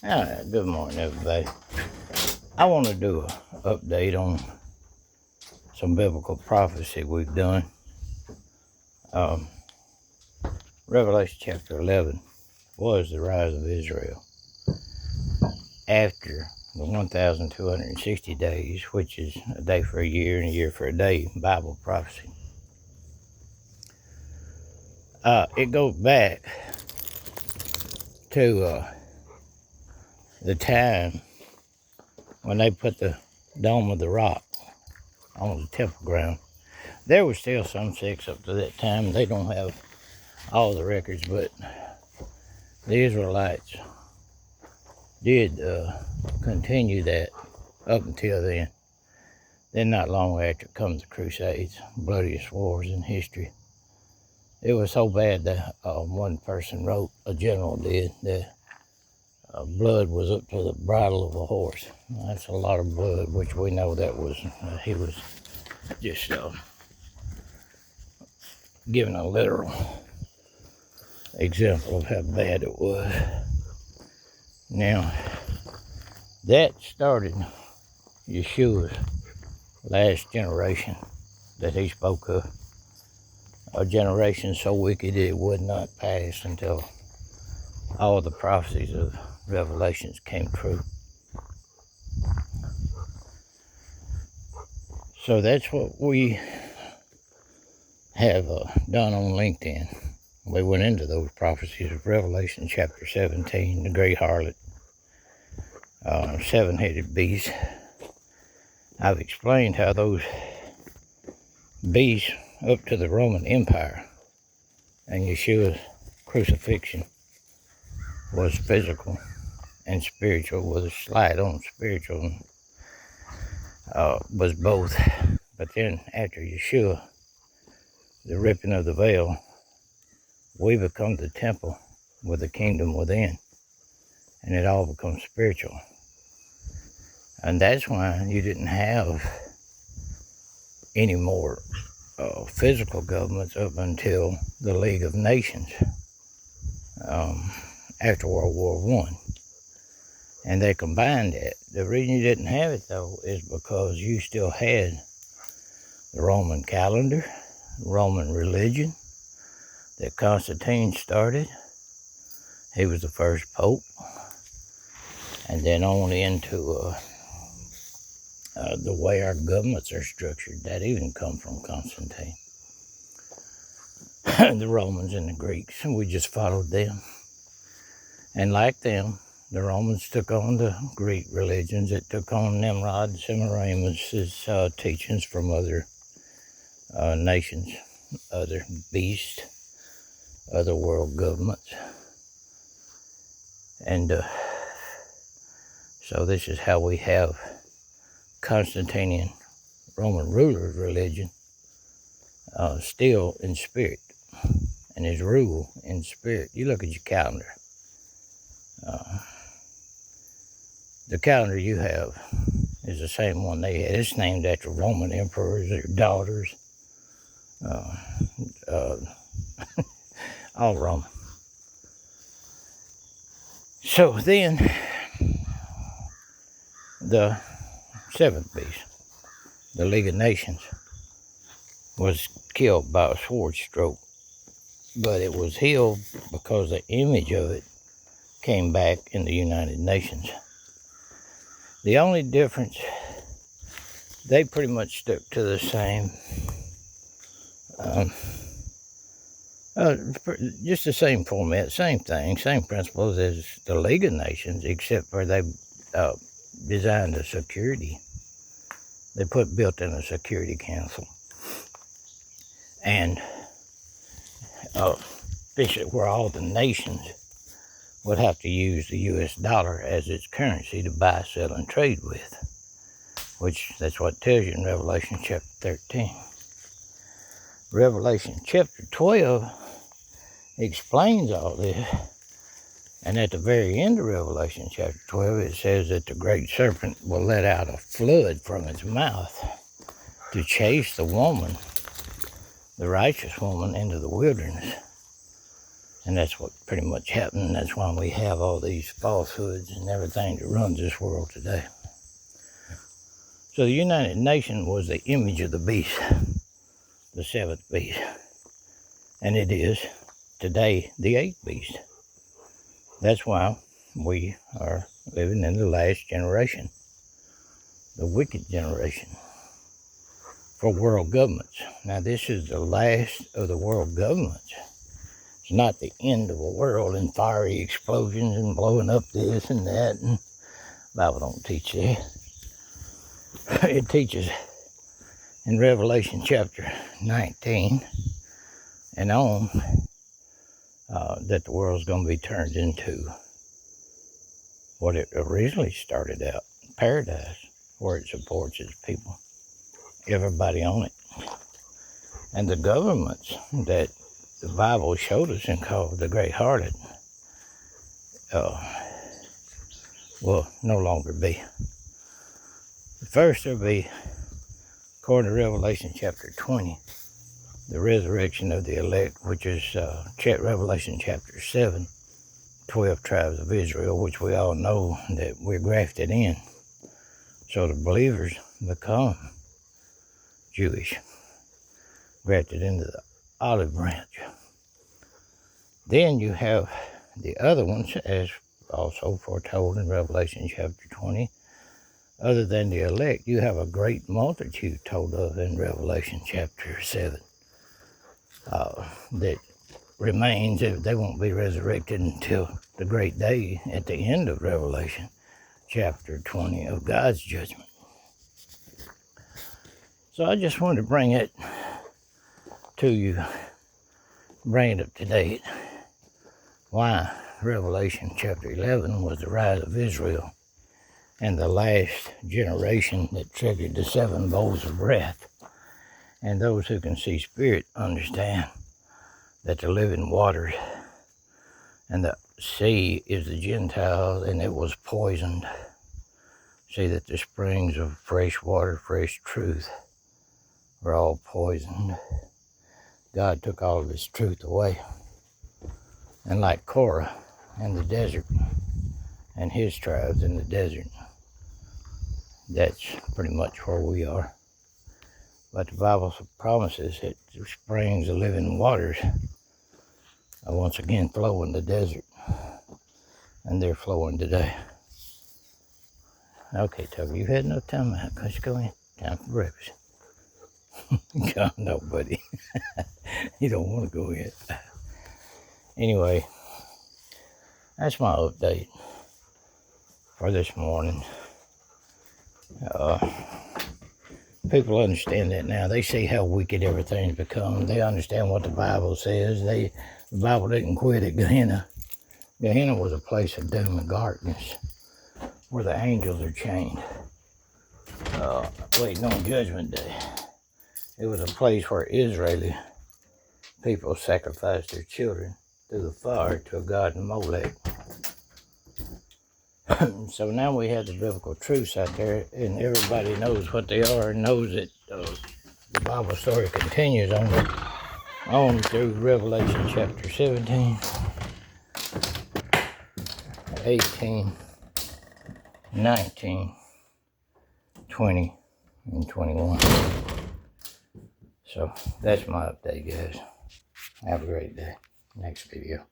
All right, good morning, everybody. I want to do an update on some biblical prophecy we've done. Um, Revelation chapter 11 was the rise of Israel after the 1,260 days, which is a day for a year and a year for a day, Bible prophecy. It goes back to the time when they put the Dome of the Rock on the temple ground. There was still some sects up to that time. They don't have all the records, but the Israelites did continue that up until then. Then not long after comes the Crusades, bloodiest wars in history. It was so bad that one person wrote, a general did, that blood was up to the bridle of a horse. That's a lot of blood, which we know that was, he was just giving a literal example of how bad it was. Now, that started Yeshua's last generation that he spoke of. A generation so wicked it would not pass until all the prophecies of Revelations came true. So that's what we have done on LinkedIn. We went into those prophecies of Revelation chapter 17, the great harlot, seven-headed beast. I've explained how those beasts up to the Roman Empire and Yeshua's crucifixion was physical and spiritual, with a slide on spiritual, was both. But then after Yeshua, the ripping of the veil, we become the temple with the kingdom within, and it all becomes spiritual. And that's why you didn't have any more physical governments up until the League of Nations after World War I. And they combined that. The reason you didn't have it, though, is because you still had the Roman calendar, Roman religion that Constantine started. He was the first pope. And then on into the way our governments are structured. That even come from Constantine. The Romans and the Greeks, and we just followed them. And like them, the Romans took on the Greek religions. It took on Nimrod and Semiramis' teachings from other nations, other beasts, other world governments. And so this is how we have Constantinian Roman ruler's religion still in spirit, and his rule in spirit. You look at your calendar. The calendar you have is the same one they had. It's named after Roman emperors, their daughters, all Roman. So then, the seventh beast, the League of Nations, was killed by a sword stroke. But it was healed because the image of it came back in the United Nations. The only difference, they pretty much stuck to the same, just the same format, same thing, same principles as the League of Nations, except for they designed a security. They built in a security council. And basically where all the nations would have to use the U.S. dollar as its currency to buy, sell, and trade with, which that's what it tells you in Revelation chapter 13. Revelation chapter 12 explains all this, and at the very end of Revelation chapter 12, it says that the great serpent will let out a flood from its mouth to chase the woman, the righteous woman, into the wilderness. And that's what pretty much happened. That's why we have all these falsehoods and everything that runs this world today. So the United Nations was the image of the beast, the seventh beast. And it is today the eighth beast. That's why we are living in the last generation, the wicked generation for world governments. Now this is the last of the world governments. It's not the end of the world and fiery explosions and blowing up this and that. And the Bible don't teach that. It teaches in Revelation chapter 19 and on that the world's going to be turned into what it originally started out, paradise, where it supports its people, everybody on it. And the governments that the Bible showed us and called the great-hearted will no longer be. First, there'll be, according to Revelation chapter 20, the resurrection of the elect, which is Revelation chapter 7, 12 tribes of Israel, which we all know that we're grafted in. So the believers become Jewish, grafted into the olive branch. Then you have the other ones, as also foretold in Revelation chapter 20. Other than the elect, you have a great multitude told of in Revelation chapter 7 that remains. They won't be resurrected until the great day at the end of Revelation chapter 20 of God's judgment. So I just wanted to bring it to you, bring it up to date, why Revelation chapter 11 was the rise of Israel and the last generation that triggered the 7 bowls of wrath. And those who can see spirit understand that the living waters and the sea is the Gentiles, and it was poisoned. See that the springs of fresh water, fresh truth, were all poisoned. God took all of his truth away. And like Korah in the desert, and his tribes in the desert, that's pretty much where we are. But the Bible promises that the springs of living waters are once again flowing in the desert. And they're flowing today. Okay, Tucker, you've had enough time out. Let's go in. Time for breakfast. God, no, buddy. You don't want to go in. Anyway, that's my update for this morning. People understand that now. They see how wicked everything's become. They understand what the Bible says. The Bible didn't quit at Gehenna. Gehenna was a place of doom and darkness where the angels are chained, waiting on Judgment Day. It was a place where Israeli people sacrificed their children through the fire to a god Molech. So now we have the biblical truths out there, and everybody knows what they are and knows that the Bible story continues on through Revelation chapter 17, 18, 19, 20, and 21. So that's my update, guys. Have a great day. Next video.